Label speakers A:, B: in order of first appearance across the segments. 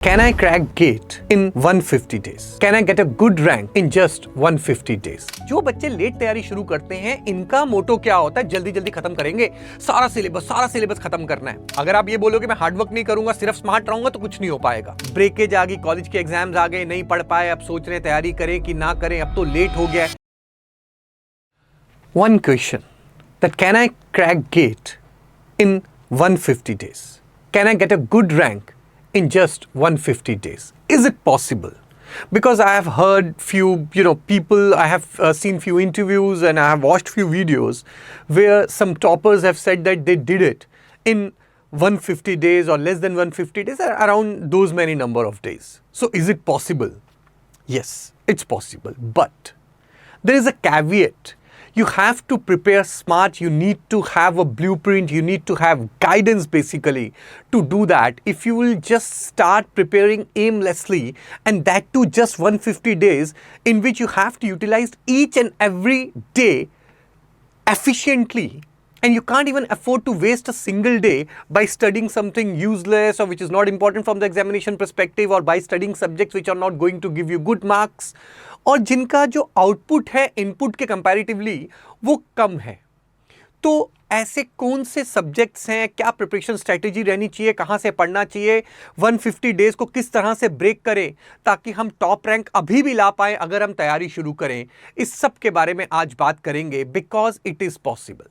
A: Can I crack GATE in 150 days? Can I get a good rank in just 150 days? जो बच्चे late तैयारी शुरू करते हैं इनका मोटो क्या होता है? जल्दी जल्दी खत्म करेंगे, सारा सिलेबस खत्म करना है। अगर आप ये बोलोगे मैं हार्ड वर्क नहीं करूंगा, सिर्फ स्मार्ट रहूंगा, तो कुछ नहीं हो पाएगा। ब्रेकेज आ गई, कॉलेज के एग्जाम्स आ गए, नहीं पढ़ पाए, अब सोच रहे तैयारी करें कि ना करें, अब तो लेट हो गया है। One question, that can I crack GATE in 150 days? Can I get a good rank in just 150 days? Is it possible? Because I have heard few people, I have seen few interviews and I have watched few videos where some toppers have said that they did it in 150 days or less than 150 days, around those many number of days. So is it possible? Yes, it's possible, but there is a caveat. You have to prepare smart, you need to have a blueprint, you need to have guidance basically to do that. If you will just start preparing aimlessly, and that too just 150 days in which you have to utilize each and every day efficiently, and you can't even afford to waste a single day by studying something useless or which is not important from the examination perspective, or by studying subjects which are not going to give you good marks, और जिनका जो output है input के comparatively वो कम है। तो ऐसे कौन से सब्जेक्ट्स हैं, क्या प्रिपरेशन स्ट्रेटेजी रहनी चाहिए, कहाँ से पढ़ना चाहिए, 150 डेज को किस तरह से ब्रेक करें ताकि हम टॉप रैंक अभी भी ला पाएं अगर हम तैयारी शुरू करें, इस सब के बारे में आज बात करेंगे। Because it is possible.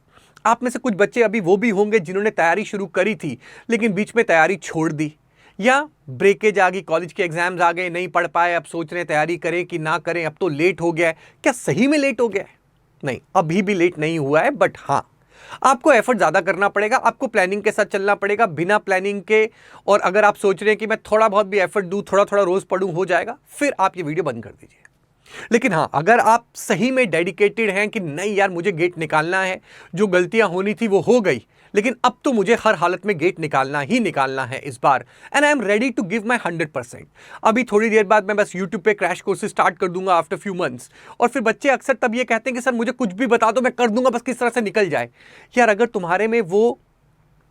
A: आप में से कुछ बच्चे अभी वो भी होंगे जिन्होंने तैयारी शुरू करी थी लेकिन बीच में तैयारी छोड़ दी, या ब्रेकेज आ गई, कॉलेज के एग्जाम्स आ गए, नहीं पढ़ पाए, अब सोच रहे हैं तैयारी करें कि ना करें, अब तो लेट हो गया है। क्या सही में लेट हो गया है? नहीं, अभी भी लेट नहीं हुआ है, बट हाँ, आपको एफर्ट ज़्यादा करना पड़ेगा, आपको प्लानिंग के साथ चलना पड़ेगा। बिना प्लानिंग के, और अगर आप सोच रहे हैं कि मैं थोड़ा बहुत भी एफर्ट दूँ, थोड़ा थोड़ा रोज़ पढ़ूँ, हो जाएगा, फिर आप ये वीडियो बंद कर दीजिए। लेकिन हाँ, अगर आप सही में डेडिकेटेड हैं कि नहीं यार मुझे गेट निकालना है, जो गलतियां होनी थी वो हो गई, लेकिन अब तो मुझे हर हालत में गेट निकालना ही निकालना है इस बार, and I am ready to give my 100%। अभी थोड़ी देर बाद मैं बस यूट्यूब पे क्रैश कोर्सेज स्टार्ट कर दूंगा आफ्टर फ्यू मंथ्स, और फिर बच्चे अक्सर तब ये कहते हैं कि सर मुझे कुछ भी बता दो, मैं कर दूंगा, बस किस तरह से निकल जाए। यार अगर तुम्हारे में वो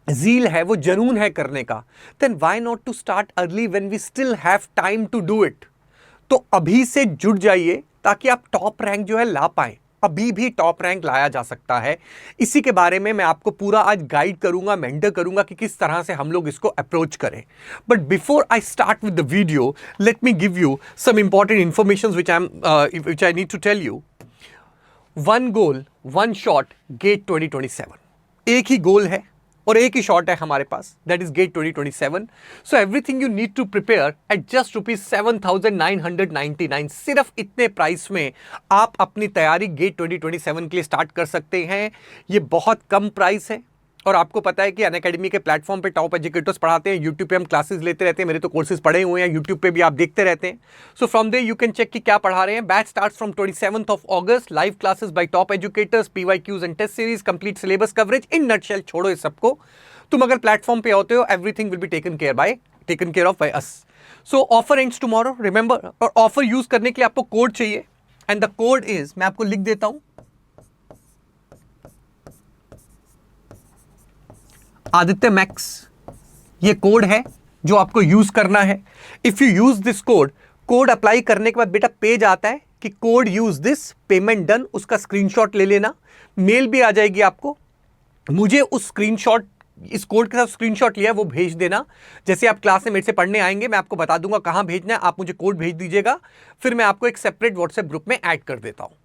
A: ज़ील है, वो जुनून है करने का, then why not to start early when we still have time to do it. तो अभी से जुट जाइए ताकि आप टॉप रैंक जो है ला पाएं। अभी भी टॉप रैंक लाया जा सकता है। इसी के बारे में मैं आपको पूरा आज गाइड करूंगा, मेंटर करूंगा कि किस तरह से हम लोग इसको अप्रोच करें। But before I start with the video, let me give you some important information which I need to tell you. One goal, one shot, GATE 2027. एक ही गोल है और एक ही शॉट है हमारे पास, that is GATE 2027. So everything you need to prepare at just ₹7,999. सिर्फ इतने price में आप अपनी तैयारी GATE 2027 के लिए स्टार्ट कर सकते हैं। ये बहुत कम प्राइस है, और आपको पता है कि अनअकैडमी के प्लेटफॉर्म पे टॉप एजुकेटर्स पढ़ाते हैं, यूट्यूब पे हम क्लासेस लेते रहते हैं, मेरे तो कोर्सेज पढ़े हुए हैं, यूट्यूब पे भी आप देखते रहते हैं। So from there you can check कि क्या पढ़ा रहे हैं। Batch starts from 27th of August, live classes by top educators, PYQs and test series, complete syllabus coverage. In nutshell छोड़ो इस सबको, तुम अगर प्लेटफॉर्म पे होते हो, everything will be taken care of by us. So offer ends tomorrow, remember. और offer use करने के लिए आपको कोड चाहिए, एंड द कोड इज, मैं आपको लिख देता हूं, आदित्य मैक्स। ये कोड है जो आपको यूज करना है। If you use this code apply करने के बाद बेटा पेज आता है कि code use this, payment done, उसका स्क्रीनशॉट ले लेना, मेल भी आ जाएगी आपको। मुझे उस स्क्रीनशॉट, इस कोड के साथ स्क्रीनशॉट लिया वो भेज देना। जैसे आप क्लास में मेरे से पढ़ने आएंगे, मैं आपको बता दूंगा कहां भेजना है, आप मुझे कोड भेज दीजिएगा, फिर मैं आपको एक सेपरेट व्हाट्सएप ग्रुप में ऐड कर देता हूं।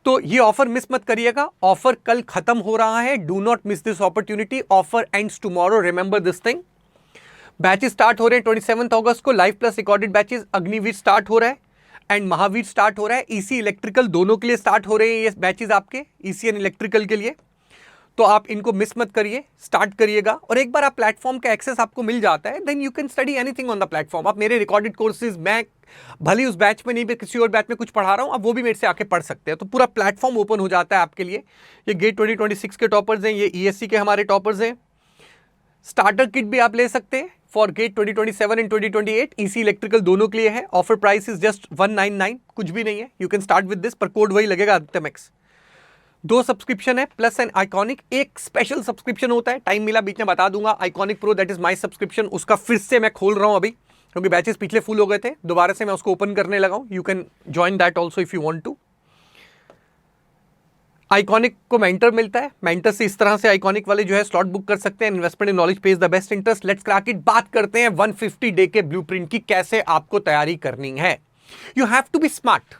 A: तो ये ऑफर मिस मत करिएगा, ऑफर कल खत्म हो रहा है। Do not miss this opportunity, offer ends tomorrow, remember this thing. Batches start हो रहे हैं 27 अगस्त को, live plus recorded batches. Agniveer start हो रहा है एंड महावीर स्टार्ट हो रहा है। ईसी इलेक्ट्रिकल दोनों के लिए स्टार्ट हो रहे हैं ये बैचेस आपके, ईसी एंड इलेक्ट्रिकल के लिए। तो आप इनको मिस मत करिए, स्टार्ट करिएगा। और एक बार आप प्लेटफॉर्म का एक्सेस आपको मिल जाता है, then you can study anything on the platform. आप मेरे रिकॉर्डेड कोर्सेज, मैं भले उस बैच में नहीं भी किसी और बैच में कुछ पढ़ा रहा हूं, अब वो भी मेरे से आके पढ़ सकते हैं। तो पूरा प्लेटफॉर्म ओपन हो जाता है आपके लिए। ये GATE 2026 के टॉपर्स हैं, ये ESC के हमारे टॉपर्स हैं। स्टार्टर किट भी आप ले सकते हैं for GATE 2027 and 2028। EC electrical दोनों के लिए है। ऑफर प्राइस इज जस्ट 199, कुछ भी नहीं है। You can start with this, पर कोड वही लगेगा, आदित्य मैक्स। 2 सब्सक्रिप्शन है, प्लस एंड आइकॉनिक। एक स्पेशल सब्सक्रिप्शन होता है, टाइम मिला बीच में बता दूंगा, iconic pro, that is my subscription. उसका फिर से मैं खोल रहा हूं अभी, क्योंकि बैचेस पिछले फुल हो गए थे, दोबारा से मैं उसको ओपन करने लगा हूं. You can join that also if you want to. Iconic को मेंटर मिलता है, मेंटर से इस तरह से आइकॉनिक वाले जो है स्लॉट बुक कर सकते हैं. Investment in knowledge page the best interest. Let's crack it. बात करते हैं 150 डे के ब्लूप्रिंट की, कैसे आपको तैयारी करनी है. You have to be smart.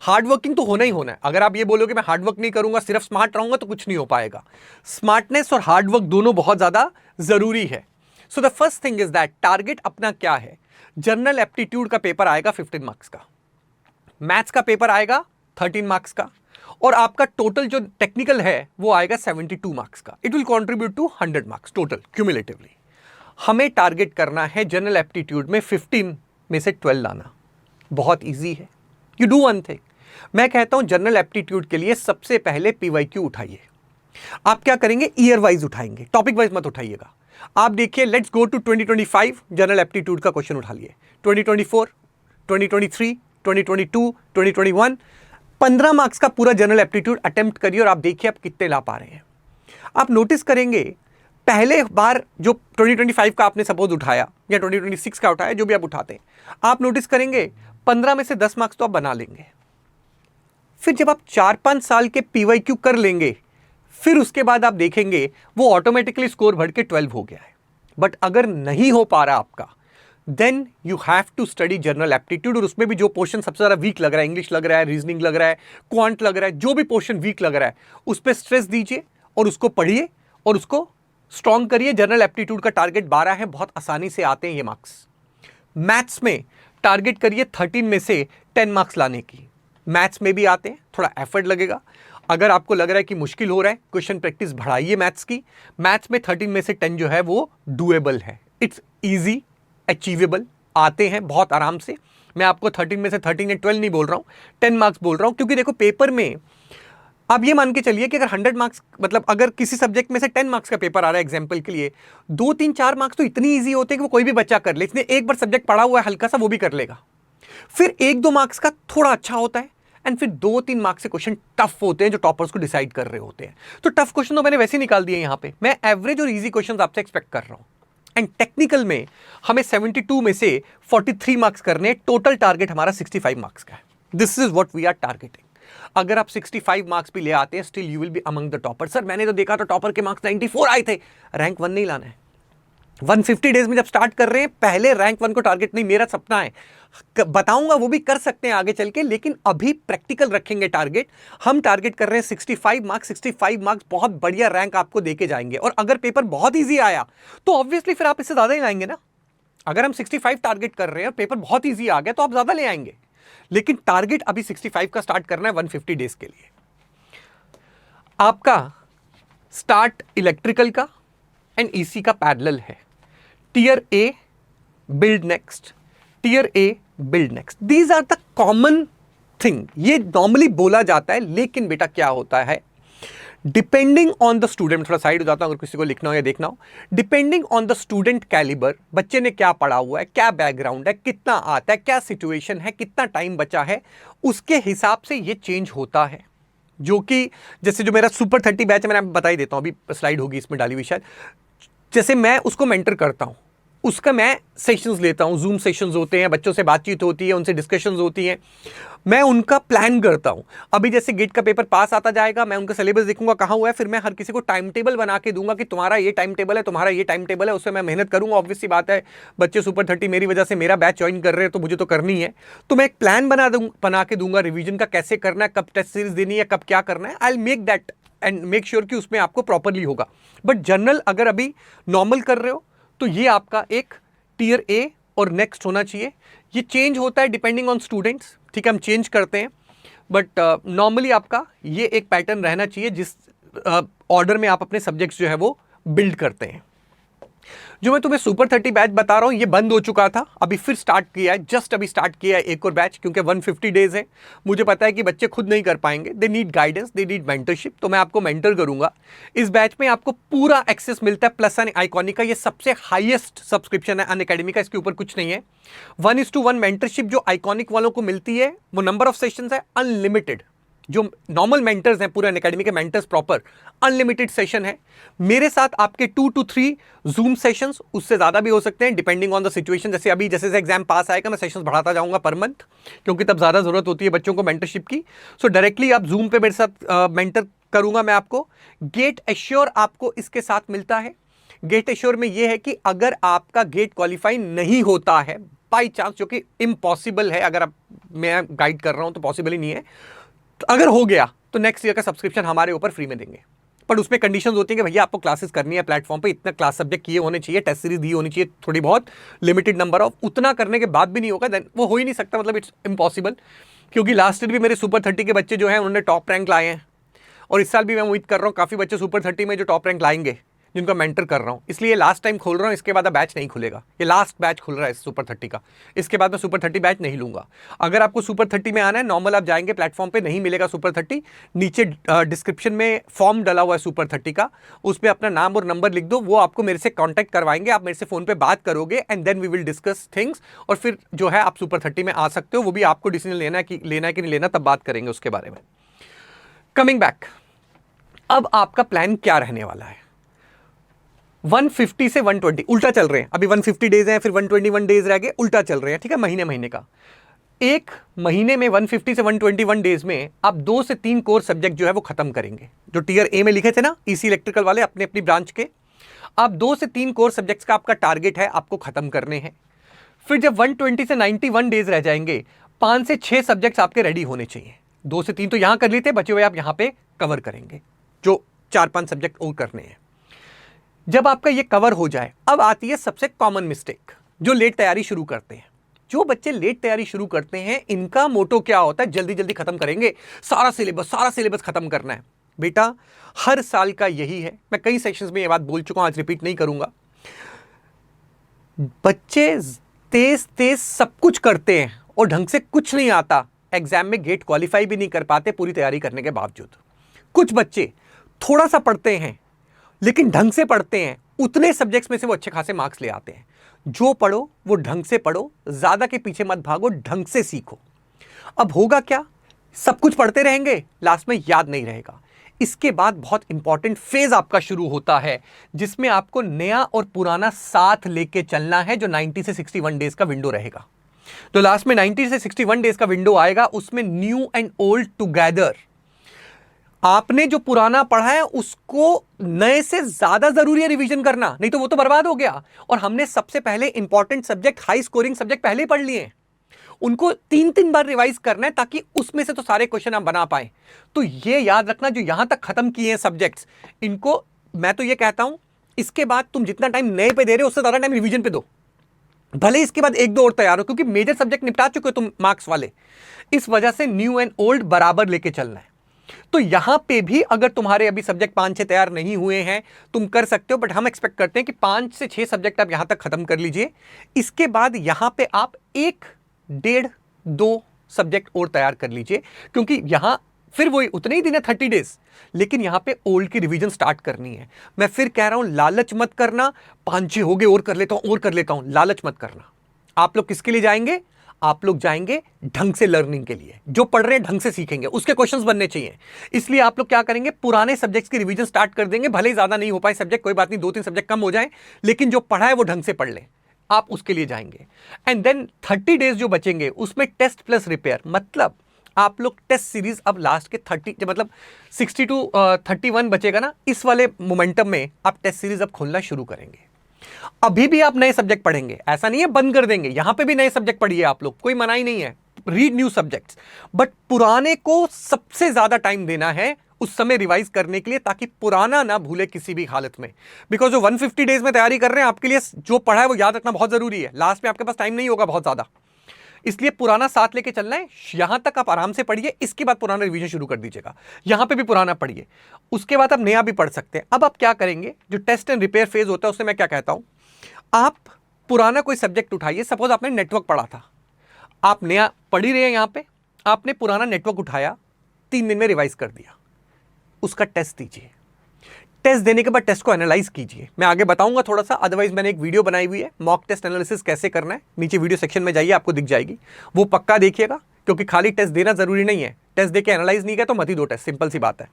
A: Hard working तो होना ही होना है. अगर आप ये बोलोगे मैं हार्ड वर्क नहीं करूंगा, सिर्फ स्मार्ट रहूंगा, तो कुछ नहीं हो पाएगा. स्मार्टनेस और हार्ड वर्क दोनों बहुत ज्यादा जरूरी है. So the first thing is that target अपना क्या है. जनरल एप्टीट्यूड का पेपर आएगा 15 मार्क्स का, मैथ्स का पेपर आएगा 13 मार्क्स का, और आपका टोटल जो टेक्निकल है वो आएगा 72 मार्क्स का. It will contribute to 100 marks total cumulatively. हमें टारगेट करना है जनरल एप्टीट्यूड में 15 में से 12 लाना. बहुत इजी है. You do one thing. मैं कहता हूं जनरल एप्टीट्यूड के लिए सबसे पहले पीवाईक्यू उठाइए. आप क्या करेंगे, ईयर वाइज उठाएंगे, टॉपिक वाइज मत उठाइएगा. आप देखिए, let's go to 2025 general aptitude का क्वेश्चन उठा लिए. 2024, 2023, 2022, 2021, 15 मार्क्स का पूरा जनरल एप्टीट्यूड अटेम्प्ट करिए और आप देखिए आप कितने ला पा रहे हैं. आप नोटिस करेंगे पहले बार जो 2025 का आपने सपोज उठाया या 2026 का उठाया, जो भी आप उठाते हैं, आप नोटिस करेंगे 15 में से 10 मार्क्स तो आप बना लेंगे. फिर जब आप 4-5 साल के पीवाईक्यू कर लेंगे, फिर उसके बाद आप देखेंगे वो ऑटोमेटिकली स्कोर बढ़ के 12 हो गया है. बट अगर नहीं हो पा रहा आपका, then you have to study general aptitude. और उसमें भी जो पोर्शन सबसे ज़्यादा वीक लग रहा है, इंग्लिश लग रहा है, रीजनिंग लग रहा है, क्वांट लग रहा है, जो भी पोर्शन वीक लग रहा है उस पर स्ट्रेस दीजिए और उसको पढ़िए और उसको स्ट्रॉन्ग करिए. जनरल एप्टीट्यूड का टारगेट 12 है, बहुत आसानी से आते हैं ये मार्क्स. मैथ्स में टारगेट करिए 13 में से 10 मार्क्स लाने की. मैथ्स में भी आते हैं, थोड़ा एफर्ट लगेगा. अगर आपको लग रहा है कि मुश्किल हो रहा है, क्वेश्चन प्रैक्टिस बढ़ाइए मैथ्स की. मैथ्स में 13 में से 10 जो है वो डूएबल है. इट्स ईजी, अचीवेबल, आते हैं बहुत आराम से. मैं आपको 13 में से 13 या 12 नहीं बोल रहा हूँ, 10 मार्क्स बोल रहा हूँ. क्योंकि देखो पेपर में आप ये मान के चलिए कि अगर 100 मार्क्स, मतलब अगर किसी सब्जेक्ट में से 10 मार्क्स का पेपर आ रहा है एग्जाम्पल के लिए, 2-3-4 मार्क्स तो इतनी ईजी होते हैं कि वो कोई भी बच्चा कर ले. इसने एक बार सब्जेक्ट पढ़ा हुआ है हल्का सा, वो भी कर लेगा. फिर 1-2 मार्क्स का थोड़ा अच्छा होता है, एंड फिर 2-3 मार्क्स से क्वेश्चन टफ होते हैं जो टॉपर्स को डिसाइड कर रहे होते हैं. तो टफ क्वेश्चन तो मैंने वैसे निकाल दिए यहां पे. मैं एवरेज और इजी क्वेश्चन आपसे एक्सपेक्ट कर रहा हूं. एंड टेक्निकल में हमें 72 में से 43 मार्क्स करने. टोटल टारगेट हमारा 65 मार्क्स का है. This is what we are targeting. अगर आप 65 मार्क्स भी ले आते हैं, still you will be among the topper. Sir मैंने तो देखा था टॉपर के मार्क्स 94 आए थे. रैंक 1 नहीं लाना है. 150 डेज में जब स्टार्ट कर रहे हैं, पहले रैंक 1 को टारगेट नहीं. मेरा सपना है, बताऊंगा वो भी कर सकते हैं आगे चल के, लेकिन अभी प्रैक्टिकल रखेंगे टारगेट. हम टारगेट कर रहे हैं 65 मार्क्स. 65 मार्क्स बहुत बढ़िया रैंक आपको देके जाएंगे. और अगर पेपर बहुत ईजी आया तो ऑब्वियसली फिर आप इससे ज्यादा ही लाएंगे ना. अगर हम 65 टारगेट कर रहे हैं और पेपर बहुत ईजी आ गया तो आप ज्यादा ले आएंगे. लेकिन टारगेट अभी 65 का स्टार्ट करना है 150 डेज के लिए. आपका स्टार्ट इलेक्ट्रिकल का एंड ईसी का पैरेलल है. Tier a build next, tier a build next. These are the common thing. ये नॉर्मली बोला जाता है, लेकिन बेटा क्या होता है, डिपेंडिंग ऑन द स्टूडेंट, थोड़ा साइड हो जाता हूं अगर किसी को लिखना हो या देखना हो. Depending on the student calibre, बच्चे ने क्या पढ़ा हुआ है, क्या बैकग्राउंड है, कितना आता है, क्या सिचुएशन है, कितना टाइम बचा है, उसके हिसाब से ये चेंज होता है. जो कि जैसे जो मेरा सुपर 30 बैच है, मैंने आपको बता ही देता हूं, अभी स्लाइड होगी इसमें डाली हुई शायद. जैसे मैं उसको मेंटर करता हूं, उसका मैं सेशंस लेता हूं, जूम सेशंस होते हैं, बच्चों से बातचीत होती है, उनसे डिस्कशंस होती हैं, मैं उनका प्लान करता हूं. अभी जैसे गेट का पेपर पास आता जाएगा, मैं उनका सिलेबस देखूंगा कहाँ हुआ है, फिर मैं हर किसी को टाइम टेबल बना के दूंगा कि तुम्हारा ये टाइम टेबल है, तुम्हारा ये टाइम टेबल है, उससे मैं मेहनत करूंगा. ऑब्वियसली बात है, बच्चे सुपर 30 मेरी वजह से मेरा बैच ज्वाइन कर रहे हैं तो मुझे तो करनी है. तो मैं एक प्लान बना के दूंगा रिविजन का, कैसे करना है, कब टेस्ट सीरीज देनी है, कब क्या करना है. I will make that and make sure कि उसमें आपको प्रॉपरली होगा. बट जनरल अगर अभी नॉर्मल कर रहे हो तो ये आपका एक टियर ए और नेक्स्ट होना चाहिए. ये चेंज होता है डिपेंडिंग ऑन स्टूडेंट्स. ठीक है, हम चेंज करते हैं, बट नॉर्मली आपका ये एक पैटर्न रहना चाहिए जिस ऑर्डर में आप अपने सब्जेक्ट्स जो है वो बिल्ड करते हैं. जो मैं तुम्हें सुपर 30 बैच बता रहा हूं, ये बंद हो चुका था, अभी फिर स्टार्ट किया है, जस्ट अभी स्टार्ट किया है एक और बैच, क्योंकि 150 डेज है. मुझे पता है कि बच्चे खुद नहीं कर पाएंगे, they need guidance, they need mentorship, तो मैं आपको मेंटर करूंगा. इस बैच में आपको पूरा एक्सेस मिलता है. प्लस आइकॉनिक का ये सबसे हाईएस्ट सब्सक्रिप्शन है अनअकैडमी का, इसके ऊपर कुछ नहीं है. 1:1 मेंटरशिप जो आइकॉनिक वालों को मिलती है, वो नंबर ऑफ सेशंस है अनलिमिटेड. जो नॉर्मल मेंटर्स हैं, पूरे अनअकैडमी के मेंटर्स प्रॉपर, अनलिमिटेड सेशन है मेरे साथ। आपके 2 to 3 जूम सेशंस, उससे ज़्यादा भी हो सकते हैं डिपेंडिंग ऑन द सिचुएशन। जैसे अभी जैसे एग्जाम पास आएगा मैं सेशंस बढ़ाता जाऊंगा पर मंथ, क्योंकि तब ज़्यादा ज़रूरत होती है बच्चों को मेंटरशिप की। सो डायरेक्टली आप जूम पे मेरे साथ मेंटर करूंगा मैं आपको। गेट एश्योर आपको इसके साथ मिलता है। गेट एश्योर में यह है कि अगर आपका गेट क्वालिफाई नहीं होता है बाई चांस, जो कि इम्पॉसिबल है, अगर आप मैं गाइड कर रहा हूं तो पॉसिबल ही नहीं है, तो अगर हो गया तो नेक्स्ट ईयर का सब्सक्रिप्शन हमारे ऊपर फ्री में देंगे। पर उसमें कंडीशंस होती है कि भैया आपको क्लासेस करनी है प्लेटफॉर्म पे, इतना क्लास सब्जेक्ट किए होने चाहिए, टेस्ट सीरीज दी होनी चाहिए थोड़ी बहुत, लिमिटेड नंबर ऑफ, उतना करने के बाद भी नहीं होगा देन वो हो ही नहीं सकता, मतलब इट्स इम्पॉसिबल। क्योंकि लास्ट ईयर भी मेरे सुपर 30 के बच्चे जो हैं उन्होंने टॉप रैंक लाए हैं, और इस साल भी मैं उम्मीद कर रहा हूँ काफ़ी बच्चे सुपर 30 में जो टॉप रैंक लाएंगे, जिनका मेंटर कर रहा हूँ। इसलिए लास्ट टाइम खोल रहा हूँ, इसके बाद अब बैच नहीं खुलेगा, ये लास्ट बैच खुल रहा है सुपर 30 का। इसके बाद मैं सुपर 30 बैच नहीं लूंगा। अगर आपको सुपर 30 में आना है, नॉर्मल आप जाएंगे प्लेटफॉर्म पे, नहीं मिलेगा सुपर 30, नीचे डिस्क्रिप्शन में फॉर्म डला हुआ है सुपर 30 का, उस पर अपना नाम और नंबर लिख दो, वो आपको मेरे से कॉन्टैक्ट करवाएंगे, आप मेरे से फोन पर बात करोगे and then we will discuss things, और फिर जो है आप सुपर 30 में आ सकते हो। वो भी आपको डिसीजन लेना है कि नहीं लेना, तब बात करेंगे उसके बारे में। कमिंग बैक, अब आपका प्लान क्या रहने वाला है? 150 से 120 उल्टा चल रहे हैं, अभी 150 डेज हैं, फिर 121 डेज रह गए, उल्टा चल रहे हैं, ठीक है, महीने महीने का। एक महीने में 150 से 121 डेज में आप 2 से 3 कोर सब्जेक्ट जो है वो खत्म करेंगे, जो टीयर ए में लिखे थे ना ईसी इलेक्ट्रिकल वाले अपने अपनी ब्रांच के। आप 2 से 3 कोर सब्जेक्ट्स का आपका टारगेट है, आपको खत्म करने हैं। फिर जब 120 से 91 डेज रह जाएंगे, 5 से 6 सब्जेक्ट्स आपके रेडी होने चाहिए। 2 से 3 तो यहां कर लिए थे, बचे हुए आप यहां पे कवर करेंगे, जो 4-5 सब्जेक्ट और करने हैं। जब आपका ये कवर हो जाए, अब आती है सबसे कॉमन मिस्टेक, जो लेट तैयारी शुरू करते हैं। जो बच्चे लेट तैयारी शुरू करते हैं, इनका मोटो क्या होता है? जल्दी जल्दी खत्म करेंगे, सारा सिलेबस खत्म करना है। बेटा हर साल का यही है, मैं कई सेशंस में ये बात बोल चुका हूं, आज रिपीट नहीं करूंगा। बच्चे तेज तेज सब कुछ करते हैं और ढंग से कुछ नहीं आता, एग्जाम में गेट क्वालिफाई भी नहीं कर पाते पूरी तैयारी करने के बावजूद। कुछ बच्चे थोड़ा सा पढ़ते हैं लेकिन ढंग से पढ़ते हैं, उतने सब्जेक्ट्स में से वो अच्छे खासे मार्क्स ले आते हैं। जो पढ़ो वो ढंग से पढ़ो, ज्यादा के पीछे मत भागो, ढंग से सीखो। अब होगा क्या? सब कुछ पढ़ते रहेंगे, लास्ट में याद नहीं रहेगा। इसके बाद बहुत इंपॉर्टेंट फेज आपका शुरू होता है, जिसमें आपको नया और पुराना साथ लेके चलना है, जो 90 से 61 डेज का विंडो रहेगा। तो लास्ट में 90 से 61 डेज का विंडो आएगा, उसमें न्यू एंड ओल्ड टुगेदर, आपने जो पुराना पढ़ा है उसको नए से ज्यादा जरूरी है रिवीजन करना, नहीं तो वो तो बर्बाद हो गया। और हमने सबसे पहले important subject, high scoring subject पहले ही पढ़ लिए, उनको 3-3 बार रिवाइज करना है, ताकि उसमें से तो सारे क्वेश्चन आप बना पाए। तो ये याद रखना, जो यहां तक खत्म किए हैं सब्जेक्ट्स, इनको मैं तो ये कहता हूं, इसके बाद तुम जितना टाइम नए पे दे रहे हो उससे ज्यादा टाइम रिवीजन पे दो। भले इसके बाद 1-2 और तैयार हो, क्योंकि मेजर सब्जेक्ट निपटा चुके हो तुम मार्क्स वाले। इस वजह से न्यू एंड ओल्ड बराबर लेके चलना है। तो यहां पे भी अगर तुम्हारे अभी सब्जेक्ट 5-6 तैयार नहीं हुए हैं, तुम कर सकते हो, बट हम एक्सपेक्ट करते हैं कि 5 से 6 सब्जेक्ट आप यहां तक खत्म कर लीजिए। इसके बाद यहां पे आप 1-1.5-2 सब्जेक्ट और तैयार कर लीजिए, क्योंकि यहां फिर वही उतने ही दिन है 30 डेज, लेकिन यहां पे ओल्ड की रिवीजन स्टार्ट करनी है। मैं फिर कह रहा हूं, लालच मत करना, 5-6 हो गए और कर लेता हूं, लालच मत करना। आप लोग किसके लिए जाएंगे? आप लोग जाएंगे ढंग से लर्निंग के लिए। जो पढ़ रहे हैं ढंग से सीखेंगे, उसके क्वेश्चंस बनने चाहिए। इसलिए आप लोग क्या करेंगे, पुराने सब्जेक्ट्स की रिवीजन स्टार्ट कर देंगे, भले ही ज्यादा नहीं हो पाए सब्जेक्ट, कोई बात नहीं, 2-3 सब्जेक्ट कम हो जाए, लेकिन जो पढ़ा है वो ढंग से पढ़ लें, आप उसके लिए जाएंगे। एंड देन 30 डेज जो बचेंगे उसमें टेस्ट प्लस रिपेयर, मतलब आप लोग टेस्ट सीरीज अब लास्ट के 30 मतलब 60 to 31 बचेगा ना, इस वाले मोमेंटम में आप टेस्ट सीरीज अब खोलना शुरू करेंगे। अभी भी आप नए सब्जेक्ट पढ़ेंगे, ऐसा नहीं है बंद कर देंगे, यहां पे भी नए सब्जेक्ट पढ़िए आप लोग, कोई मना ही नहीं है, रीड न्यू सब्जेक्ट्स, बट पुराने को सबसे ज्यादा टाइम देना है उस समय रिवाइज करने के लिए, ताकि पुराना ना भूले किसी भी हालत में। बिकॉज जो 150 डेज में तैयारी कर रहे हैं, आपके लिए जो पढ़ा है वो याद रखना बहुत जरूरी है, लास्ट में आपके पास टाइम नहीं होगा बहुत ज्यादा, इसलिए पुराना साथ लेके चलना है। यहां तक आप आराम से पढ़िए, इसके बाद पुराना रिवीजन शुरू कर दीजिएगा। यहां पे भी पुराना पढ़िए, उसके बाद आप नया भी पढ़ सकते हैं। अब आप क्या करेंगे, जो टेस्ट एंड रिपेयर फेज होता है उससे मैं क्या कहता हूं, आप पुराना कोई सब्जेक्ट उठाइए, सपोज आपने नेटवर्क पढ़ा था, आप नया पढ़ ही रहे हैं, यहां पे आपने पुराना नेटवर्क उठाया, 3 दिन में रिवाइज कर दिया, उसका टेस्ट दीजिए। टेस्ट देने के बाद टेस्ट को एनालाइज कीजिए, मैं आगे बताऊंगा थोड़ा सा, अदरवाइज मैंने एक वीडियो बनाई हुई है मॉक टेस्ट एनालिसिस कैसे करना है, नीचे वीडियो सेक्शन में जाइए, आपको दिख जाएगी, वो पक्का देखिएगा, क्योंकि खाली टेस्ट देना जरूरी नहीं है, टेस्ट देके एनालाइज नहीं किया तो मत ही दो टेस्ट, सिंपल सी बात है।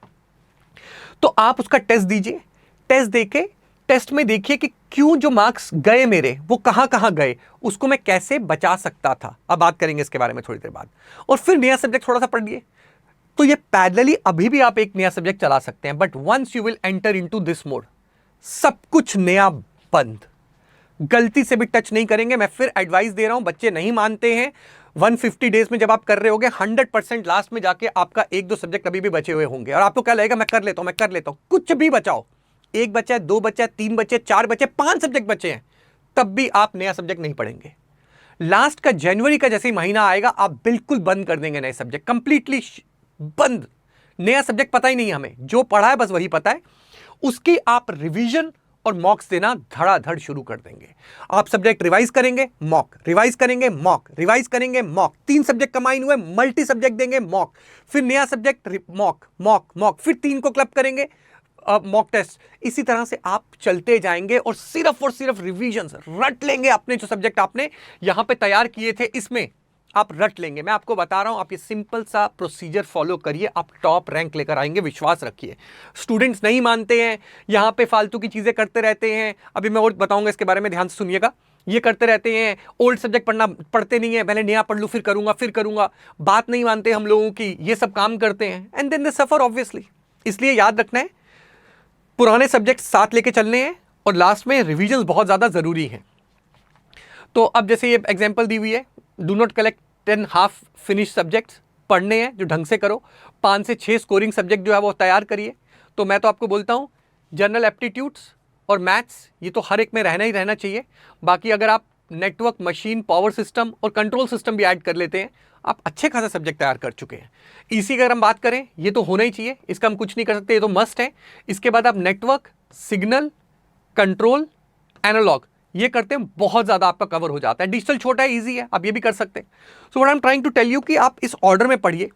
A: तो आप उसका टेस्ट दीजिए, टेस्ट देके टेस्ट में देखिए कि क्यों जो मार्क्स गए मेरे वो कहां कहां गए, उसको मैं कैसे बचा सकता था। अब बात करेंगे इसके बारे में थोड़ी देर बाद। और फिर नया सब्जेक्ट थोड़ा सा पढ़िए। तो ये पैरेलली अभी भी आप एक नया सब्जेक्ट चला सकते हैं, but once you will enter into this mode, सब कुछ नया बंद, गलती से भी टच नहीं करेंगे। मैं फिर एडवाइस दे रहा हूं, बच्चे नहीं मानते हैं। 150 डेज में जब आप कर रहे होगे 100% लास्ट में जाके आपका एक दो सब्जेक्ट अभी भी बचे हुए होंगे और आपको क्या लगेगा मैं कर लेता हूं। कुछ भी बचाओ, एक बचा है, दो बचा है, तीन बचे, चार बचे, 5 सब्जेक्ट बचे हैं, तब भी आप नया सब्जेक्ट नहीं पढ़ेंगे। लास्ट का जनवरी का जैसे ही महीना आएगा आप बिल्कुल बंद कर देंगे नए सब्जेक्ट, कंप्लीटली बंद। नया सब्जेक्ट पता ही नहीं है हमें, जो पढ़ा है बस वही पता है। उसकी आप रिवीजन और मॉक्स देना धड़ाधड़ शुरू कर देंगे। आप सब्जेक्ट रिवाइज करेंगे, मॉक रिवाइज करेंगे, मॉक रिवाइज करेंगे, मॉक। 3 सब्जेक्ट कंबाइन हुए, मल्टी सब्जेक्ट देंगे, मॉक। फिर नया सब्जेक्ट, मॉक मॉक मॉक। फिर 3 को क्लब करेंगे, मॉक टेस्ट। इसी तरह से आप चलते जाएंगे और सिर्फ रिवीजन रट लेंगे। अपने जो सब्जेक्ट आपने यहां पे तैयार किए थे इसमें आप रट लेंगे। मैं आपको बता रहा हूं, आप ये सिंपल सा प्रोसीजर फॉलो करिए, आप टॉप रैंक लेकर आएंगे, विश्वास रखिए। स्टूडेंट्स नहीं मानते हैं, यहां पे फालतू की चीजें करते रहते हैं। अभी मैं और बताऊंगा इसके बारे में, ध्यान से सुनिएगा। ये करते रहते हैं, ओल्ड सब्जेक्ट पढ़ते नहीं है, पहले नया पढ़ लूं फिर करूंगा। बात नहीं मानते हम लोगों की, ये सब काम करते हैं and then they suffer obviously. इसलिए याद रखना है, पुराने सब्जेक्ट साथ लेके चलने हैं और लास्ट में रिविजन बहुत ज्यादा जरूरी है। तो अब जैसे ये एग्जांपल दी हुई है, do not collect 10 half finish subjects, पढ़ने हैं जो ढंग से करो। 5 से 6 स्कोरिंग सब्जेक्ट जो है वो तैयार करिए। तो मैं तो आपको बोलता हूँ जनरल एप्टीट्यूड्स और मैथ्स ये तो हर एक में रहना ही रहना चाहिए। बाकी अगर आप नेटवर्क, मशीन, पावर सिस्टम और कंट्रोल सिस्टम भी ऐड कर लेते हैं, आप अच्छे खासे सब्जेक्ट तैयार कर चुके हैं। इसी की अगर हम बात करें, ये तो होना ही चाहिए, इसका हम कुछ नहीं कर सकते, ये तो मस्ट है। इसके बाद आप नेटवर्क, सिग्नल, कंट्रोल, एनालॉग ये करते हैं, बहुत ज़्यादा आपका कवर हो जाता है। डिजिटल छोटा है, इजी है, आप ये भी कर सकते हैं। So what I am trying to tell you कि आप इस ऑर्डर में पढ़िए।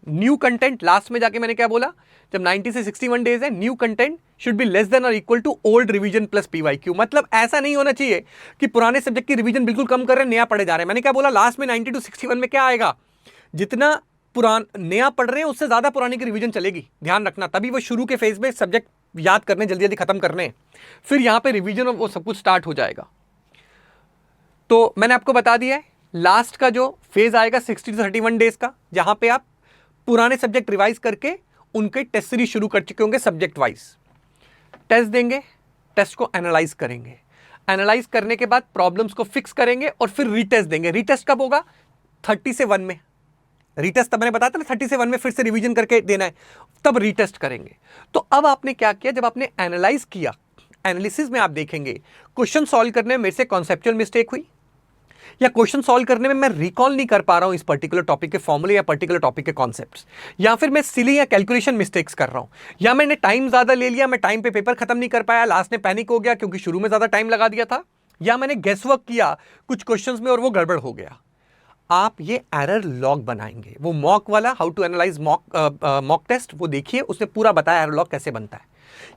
A: न्यू कंटेंट लास्ट में जाके मैंने क्या बोला, जब 90 से 61 डेज है, new content should be less than और equal to old revision plus PYQ. मतलब ऐसा नहीं होना चाहिए कि पुराने सब्जेक्ट की रिवीजन बिल्कुल कम कर रहे हैं, नया पढ़े जा रहे हैं। मैंने क्या बोला, लास्ट में 90 to 61 में क्या आएगा, जितना नया पढ़ रहे हैं उससे ज्यादा पुराने की रिवीजन चलेगी। ध्यान रखना, तभी वो शुरू के फेज में सब्जेक्ट याद करने, जल्दी जल्दी खत्म करने, फिर यहां पे रिवीजन और वो सब कुछ स्टार्ट हो जाएगा। तो मैंने आपको बता दिया है, लास्ट का जो फेज आएगा 60 to 31 डेज का, जहां पे आप पुराने सब्जेक्ट रिवाइज करके उनके टेस्ट सीरीज शुरू कर चुके होंगे, सब्जेक्ट वाइज टेस्ट देंगे, टेस्ट को एनालाइज करेंगे, एनालाइज करने के बाद प्रॉब्लम्स को फिक्स करेंगे और फिर रीटेस्ट देंगे। रीटेस्ट कब होगा, 30 से 1 में। रीटेस्ट तब मैंने बताया था ना, 30 से 1 में फिर से रिवीजन करके देना है, तब रीटेस्ट करेंगे। तो अब आपने क्या किया, जब आपने एनालाइज किया, एनालिसिस में आप देखेंगे क्वेश्चन सॉल्व करने में मेरे से कॉन्सेप्चुअल मिस्टेक हुई, या क्वेश्चन सॉल्व करने में मैं रिकॉल नहीं कर पा रहा हूं इस पर्टिकुलर टॉपिक के फॉर्मूले या पर्टिकुलर टॉपिक के कॉन्सेप्ट्स, या फिर मैं सिली या कैलकुलेशन मिस्टेक्स कर रहा हूं, या मैंने टाइम ज्यादा ले लिया, मैं टाइम पे पेपर खत्म नहीं कर पाया, लास्ट में पैनिक हो गया क्योंकि शुरू में ज्यादा टाइम लगा दिया था, या मैंने गेस वर्क किया कुछ क्वेश्चंस में और वो गड़बड़ हो गया। आप ये एरर लॉग बनाएंगे, वो मॉक वाला how to analyse mock test, वो देखिए, उसने पूरा बताया एरर लॉग कैसे बनता है।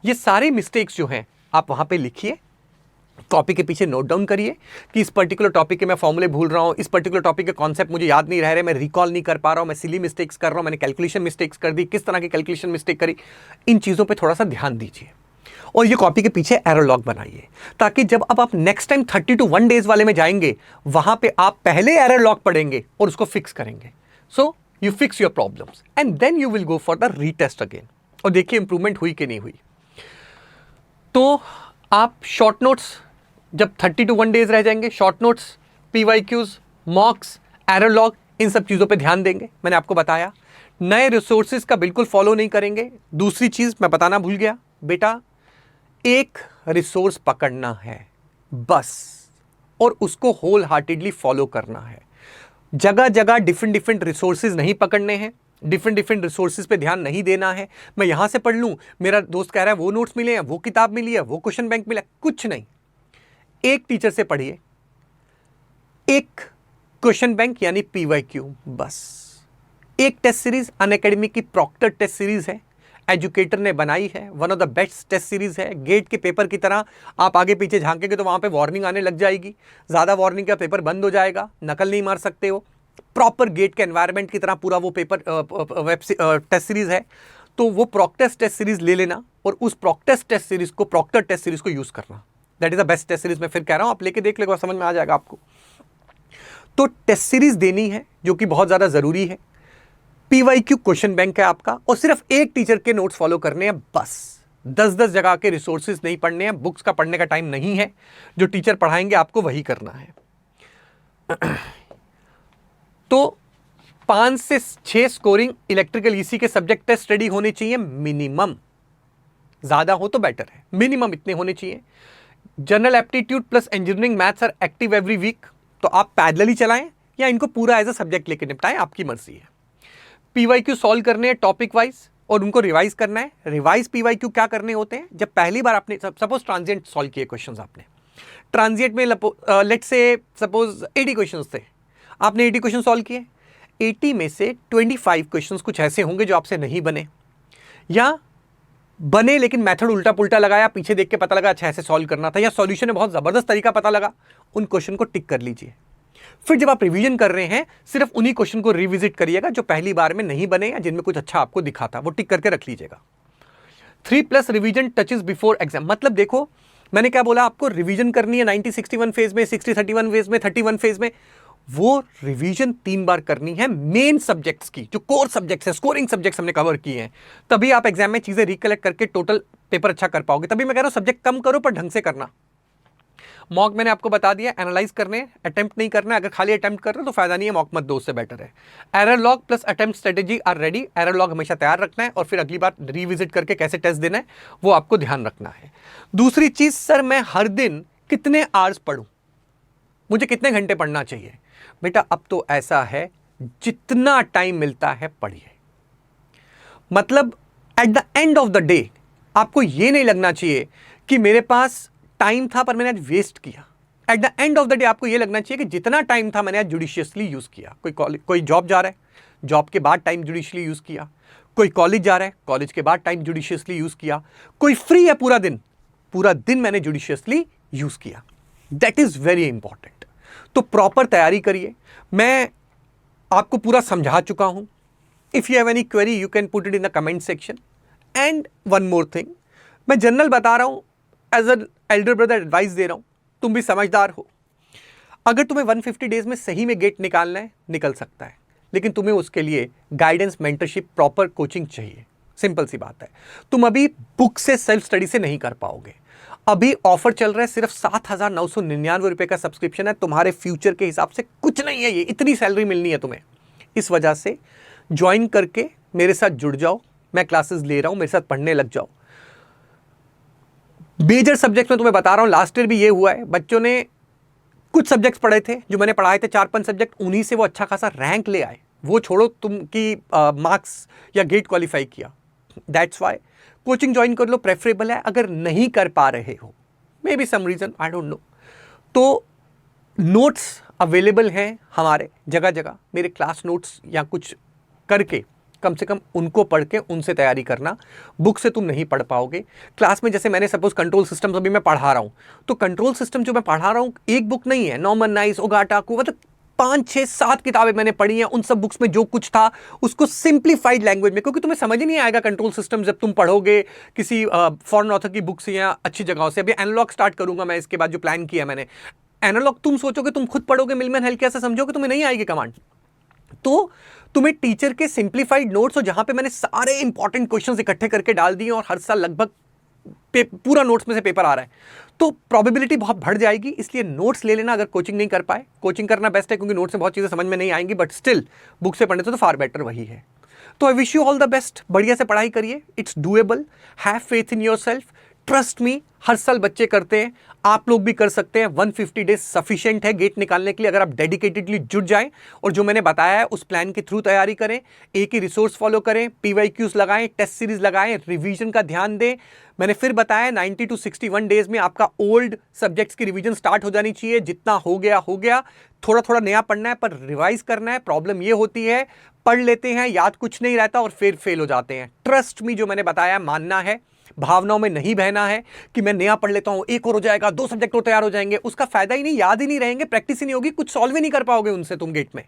A: ये सारे मिस्टेक्स जो हैं आप वहां पे लिखिए, कॉपी के पीछे नोट डाउन करिए कि इस पर्टिकुलर टॉपिक के मैं फॉर्मूले भूल रहा हूं, इस पर्टिकुलर टॉपिक के कॉन्सेप्ट मुझे याद नहीं रह रहे, मैं रिकॉल नहीं कर पा रहा हूं, मैं सिली मिस्टेक्स कर रहा हूं, मैंने कैलकुलेशन मिस्टेक्स कर दी, किस तरह की कैलकुलेशन मिस्टेक करी, इन चीज़ों पे थोड़ा सा ध्यान दीजिए और ये कॉपी के पीछे एरर लॉग बनाइए, ताकि जब अब आप नेक्स्ट टाइम 30 to 1 डेज वाले में जाएंगे, वहां पे आप पहले एरर लॉग पढ़ेंगे और उसको फिक्स करेंगे। So you fix your problems and then you will go for the retest again और देखिए इंप्रूवमेंट हुई कि नहीं हुई। तो आप शॉर्ट नोट्स जब 30 to 1 डेज रह जाएंगे, short notes, PYQs, mocks, error log, इन सब चीज़ों पे ध्यान देंगे। मैंने आपको बताया नए रिसोर्सेज का बिल्कुल फॉलो नहीं करेंगे। दूसरी चीज़ मैं बताना भूल गया, बेटा एक रिसोर्स पकड़ना है बस और उसको होल हार्टेडली फॉलो करना है। जगह जगह डिफरेंट रिसोर्सेज नहीं पकड़ने हैं, डिफरेंट रिसोर्सेज पे ध्यान नहीं देना है। मैं यहां से पढ़ लूं, मेरा दोस्त कह रहा है वो नोट्स मिले हैं, वो किताब मिली है, वो क्वेश्चन बैंक मिला, कुछ नहीं। एक टीचर से पढ़िए, एक क्वेश्चन बैंक यानी पीवाईक्यू, बस एक टेस्ट सीरीज अनअकैडमी की प्रॉक्टर टेस्ट सीरीज है, एजुकेटर ने बनाई है, one of the best test series है। गेट के पेपर की तरह आप आगे पीछे झांकेंगे तो वहां पे वार्निंग आने लग जाएगी, ज़्यादा वार्निंग का पेपर बंद हो जाएगा, नकल नहीं मार सकते हो। प्रॉपर गेट के एनवायरनमेंट की तरह पूरा वो पेपर टेस्ट सीरीज है, तो वो प्रॉक्टर टेस्ट सीरीज ले लेना और उस प्रॉक्टर टेस्ट सीरीज को यूज करना। That is the best test series. मैं फिर कह रहा हूं, आप लेके देख लेगा, समझ में आ जाएगा आपको। तो टेस्ट सीरीज देनी है जो कि बहुत ज्यादा जरूरी है। पीवाईक्यू क्वेश्चन बैंक है आपका, और सिर्फ एक टीचर के नोट्स फॉलो करने हैं बस। 10-10 जगह के रिसोर्सेज नहीं पढ़ने हैं, बुक्स का पढ़ने का टाइम नहीं है। जो टीचर पढ़ाएंगे आपको वही करना है। तो 5 से 6 स्कोरिंग इलेक्ट्रिकल ईसी के सब्जेक्ट टेस्ट रेडी होने चाहिए मिनिमम। ज्यादा हो तो बेटर है, मिनिमम इतने होने चाहिए। General aptitude plus engineering maths are active every week, तो आप पैरेलली चलाएं या इनको पूरा एज अ सब्जेक्ट लेके निपटाएं, आपकी मर्जी है। पीवाईक्यू सॉल्व करने हैं टॉपिक वाइज और उनको रिवाइज करना है। रिवाइज पीवाईक्यू क्या करने होते हैं, जब पहली बार आपने सपोज ट्रांजिएंट सॉल्व किए क्वेश्चंस, आपने ट्रांजिएंट में लेट्स से सपोज 80 क्वेश्चंस थे, आपने 80 क्वेश्चन सॉल्व किए। 80 में से 25 क्वेश्चंस कुछ ऐसे होंगे जो आपसे नहीं बने, या बने लेकिन मेथड उल्टा पुल्टा लगाया, पीछे देख के पता लगा अच्छा ऐसे सॉल्व करना था, या सॉल्यूशन में बहुत जबरदस्त तरीका पता लगा। उन क्वेश्चन को टिक कर लीजिए। फिर जब आप रिवीजन कर रहे हैं, सिर्फ उन्हीं क्वेश्चन को रिविजिट करिएगा जो पहली बार में नहीं बने या जिनमें कुछ अच्छा आपको दिखा था, वो टिक करके रख लीजिएगा। 3+ रिवीजन टचेस बिफोर एग्जाम, मतलब देखो मैंने क्या बोला आपको, रिवीजन करनी है 90-61 फेज में, 60-31 फेज में, 31 फेज में। वो रिवीजन 3 बार करनी है मेन सब्जेक्ट्स की, जो कोर सब्जेक्ट्स है, स्कोरिंग सब्जेक्ट्स हमने कवर किए हैं। तभी आप एग्जाम में चीजें रिकलेक्ट करके टोटल पेपर अच्छा कर पाओगे। तभी मैं कह रहा हूं सब्जेक्ट कम करो पर ढंग से करना। मॉक मैंने आपको बता दिया, एनालाइज करने, अटेम्प्ट नहीं करना है। अगर खाली अटेम्प्ट कर रहे हो तो फायदा नहीं है, मॉक मत दो, उससे बेटर है। Error log plus attempt strategy are ready, error log हमेशा तैयार रखना है और फिर अगली बार रिविजिट करके कैसे टेस्ट देना है वो आपको ध्यान रखना है। दूसरी चीज, सर मैं हर दिन कितने आवर्स पढ़ूं, मुझे कितने घंटे पढ़ना चाहिए? बेटा अब तो ऐसा है, जितना टाइम मिलता है पढ़िए। मतलब at the end of the day आपको यह नहीं लगना चाहिए कि मेरे पास टाइम था पर मैंने आज वेस्ट किया। At the end of the day आपको यह लगना चाहिए कि जितना टाइम था मैंने आज जुडिशियसली यूज किया। कोई जॉब जा रहा है, जॉब के बाद टाइम जुडिशियसली यूज किया। कोई कॉलेज जा रहा है, कॉलेज के बाद टाइम जुडिशियसली यूज किया। कोई फ्री है पूरा दिन मैंने जुडिशियसली यूज किया। That is very important. तो प्रॉपर तैयारी करिए। मैं आपको पूरा समझा चुका हूं। If you have any query you can put it in the comment section. And one more thing, मैं जनरल बता रहा हूं, as an elder brother advice दे रहा हूं, तुम भी समझदार हो। अगर तुम्हें 150 डेज में सही में गेट निकालना है, निकल सकता है, लेकिन तुम्हें उसके लिए गाइडेंस, मेंटरशिप, प्रॉपर कोचिंग चाहिए। सिंपल सी बात है। तुम अभी बुक से, सेल्फ स्टडी से नहीं कर पाओगे। अभी ऑफर चल रहा है, सिर्फ 7,999 रुपए का सब्सक्रिप्शन है। तुम्हारे फ्यूचर के हिसाब से कुछ नहीं है ये, इतनी सैलरी मिलनी है तुम्हें। इस वजह से ज्वाइन करके मेरे साथ जुड़ जाओ। मैं क्लासेस ले रहा हूं, मेरे साथ पढ़ने लग जाओ। मेजर सब्जेक्ट में तुम्हें बता रहा हूं, लास्ट ईयर भी ये हुआ है, बच्चों ने कुछ सब्जेक्ट्स पढ़े थे जो मैंने पढ़ाए थे, 4-5 सब्जेक्ट, उन्हीं से वो अच्छा खासा रैंक ले आए। वो छोड़ो तुम की मार्क्स या गेट क्वालिफाई किया। दैट्स वाई कोचिंग ज्वाइन कर लो, प्रेफरेबल है। अगर नहीं कर पा रहे हो, maybe some reason, I don't know, तो नोट्स अवेलेबल हैं हमारे जगह जगह। मेरे क्लास नोट्स या कुछ करके कम से कम उनको पढ़ के उनसे तैयारी करना। बुक से तुम नहीं पढ़ पाओगे। क्लास में जैसे मैंने सपोज कंट्रोल सिस्टम अभी मैं पढ़ा रहा हूँ, तो कंट्रोल सिस्टम जो मैं पढ़ा रहा हूँ एक बुक नहीं है, नॉर्मन नाइस, ओगाटा को, मतलब 5-6-7 किताबें मैंने पढ़ी हैं। उन सब बुक्स में जो कुछ था उसको सिंप्लीफाइड लैंग्वेज में, क्योंकि तुम्हें समझ ही नहीं आएगा कंट्रोल सिस्टम जब तुम पढ़ोगे किसी फॉरेन ऑथर की बुक से या अच्छी जगहों से। अभी एनालॉग स्टार्ट करूंगा मैं, इसके बाद जो प्लान किया मैंने। एनालॉग तुम सोचोगे, तुम खुद पढ़ोगे मिलमैन हेल्थकेयर से, समझोगे तुम्हें नहीं आएगी कमांड। तो तुम्हें टीचर के सिंप्लीफाइड नोट्स, और जहां पे मैंने सारे इंपॉर्टेंट क्वेश्चंस इकट्ठे करके डाल दिए और हर साल लगभग पूरा नोट्स में से पेपर आ रहा है, तो प्रोबेबिलिटी बहुत बढ़ जाएगी। इसलिए नोट्स ले लेना अगर कोचिंग नहीं कर पाए। कोचिंग करना बेस्ट है क्योंकि नोट्स में बहुत चीजें समझ में नहीं आएंगी, बट स्टिल बुक से पढ़ने तो फार बेटर वही है। तो I wish you all the best. बढ़िया से पढ़ाई करिए, it's doable. Have faith in yourself, trust me. हर साल बच्चे करते हैं, आप लोग भी कर सकते हैं। 150 डेज सफिशिएंट है गेट निकालने के लिए, अगर आप डेडिकेटेडली जुट जाएं और जो मैंने बताया है उस प्लान के थ्रू तैयारी करें। एक ही रिसोर्स फॉलो करें, पीवाईक्यूज लगाएं, टेस्ट सीरीज लगाएं, रिवीजन का ध्यान दें। मैंने फिर बताया 90 to 61 डेज में आपका ओल्ड सब्जेक्ट्स की रिवीजन स्टार्ट हो जानी चाहिए। जितना हो गया, थोड़ा थोड़ा नया पढ़ना है पर रिवाइज करना है। प्रॉब्लम ये होती है, पढ़ लेते हैं, याद कुछ नहीं रहता और फिर फेल हो जाते हैं। ट्रस्ट मी, जो मैंने बताया मानना है, भावनाओं में नहीं बहना है कि मैं नया पढ़ लेता हूं, एक और हो जाएगा, 2 सब्जेक्ट और तैयार हो जाएंगे, उसका फायदा ही नहीं, याद ही नहीं रहेंगे, प्रैक्टिस ही नहीं होगी, कुछ सॉल्व ही नहीं कर पाओगे उनसे तुम गेट में।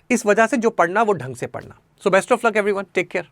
A: इस वजह से जो पढ़ना वो ढंग से पढ़ना। So best of luck everyone, take care.